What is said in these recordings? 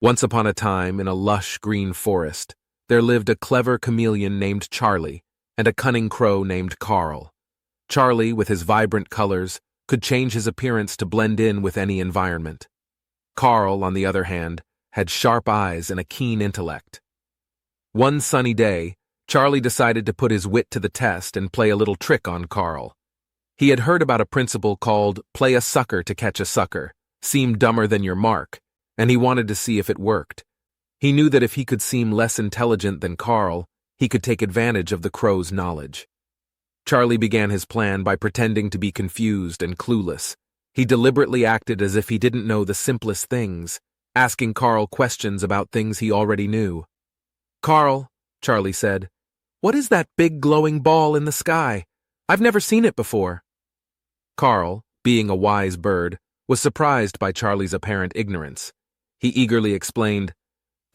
Once upon a time, in a lush green forest, there lived a clever chameleon named Charlie and a cunning crow named Carl. Charlie, with his vibrant colors, could change his appearance to blend in with any environment. Carl, on the other hand, had sharp eyes and a keen intellect. One sunny day, Charlie decided to put his wit to the test and play a little trick on Carl. He had heard about a principle called play a sucker to catch a sucker, seem dumber than your mark, and he wanted to see if it worked. He knew that if he could seem less intelligent than Carl, he could take advantage of the crow's knowledge. Charlie began his plan by pretending to be confused and clueless. He deliberately acted as if he didn't know the simplest things, asking Carl questions about things he already knew. "Carl," Charlie said, "what is that big glowing ball in the sky? I've never seen it before." Carl, being a wise bird, was surprised by Charlie's apparent ignorance. He eagerly explained,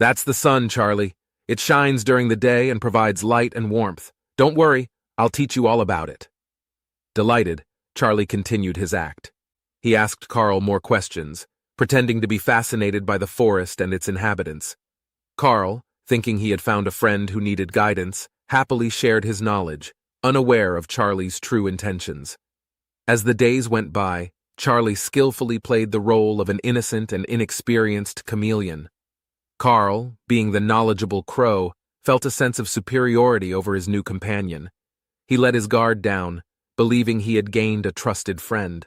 "That's the sun, Charlie. It shines during the day and provides light and warmth. Don't worry, I'll teach you all about it." Delighted, Charlie continued his act. He asked Carl more questions, pretending to be fascinated by the forest and its inhabitants. Carl, thinking he had found a friend who needed guidance, happily shared his knowledge, unaware of Charlie's true intentions. As the days went by, Charlie skillfully played the role of an innocent and inexperienced chameleon. Carl, being the knowledgeable crow, felt a sense of superiority over his new companion. He let his guard down, believing he had gained a trusted friend.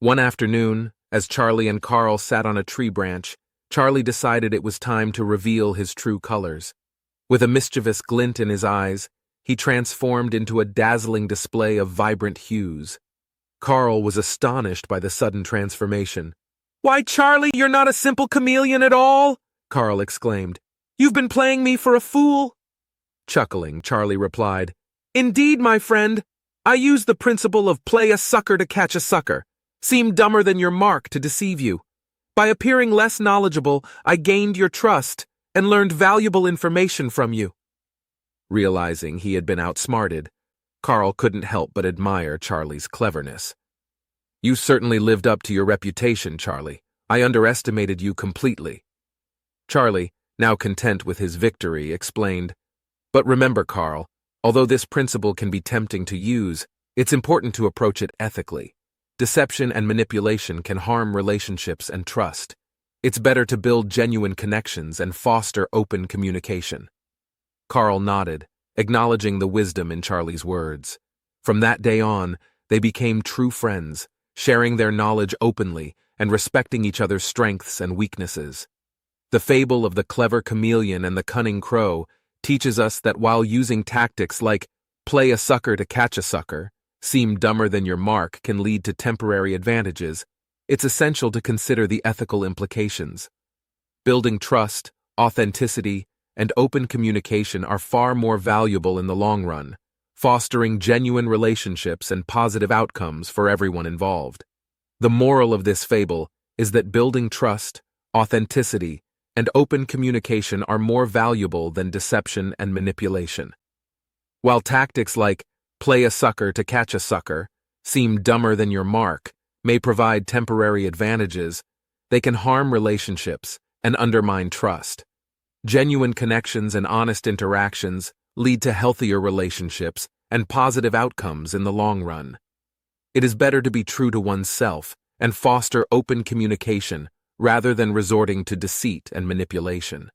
One afternoon, as Charlie and Carl sat on a tree branch, Charlie decided it was time to reveal his true colors. With a mischievous glint in his eyes, he transformed into a dazzling display of vibrant hues. Carl was astonished by the sudden transformation. "Why, Charlie, you're not a simple chameleon at all!" Carl exclaimed. "You've been playing me for a fool." Chuckling, Charlie replied, "Indeed, my friend, I use the principle of play a sucker to catch a sucker, seem dumber than your mark to deceive you. By appearing less knowledgeable, I gained your trust and learned valuable information from you." Realizing he had been outsmarted, Carl couldn't help but admire Charlie's cleverness. "You certainly lived up to your reputation, Charlie. I underestimated you completely." Charlie, now content with his victory, explained, "But remember, Carl, although this principle can be tempting to use, it's important to approach it ethically. Deception and manipulation can harm relationships and trust. It's better to build genuine connections and foster open communication." Carl nodded, acknowledging the wisdom in Charlie's words. From that day on, they became true friends, sharing their knowledge openly and respecting each other's strengths and weaknesses. The fable of the clever chameleon and the cunning crow teaches us that while using tactics like play a sucker to catch a sucker, seem dumber than your mark can lead to temporary advantages, it's essential to consider the ethical implications. Building trust, authenticity, and open communication are far more valuable in the long run, fostering genuine relationships and positive outcomes for everyone involved. The moral of this fable is that building trust, authenticity, and open communication are more valuable than deception and manipulation. While tactics like play a sucker to catch a sucker, seem dumber than your mark, may provide temporary advantages, they can harm relationships and undermine trust. Genuine connections and honest interactions lead to healthier relationships and positive outcomes in the long run. It is better to be true to oneself and foster open communication rather than resorting to deceit and manipulation.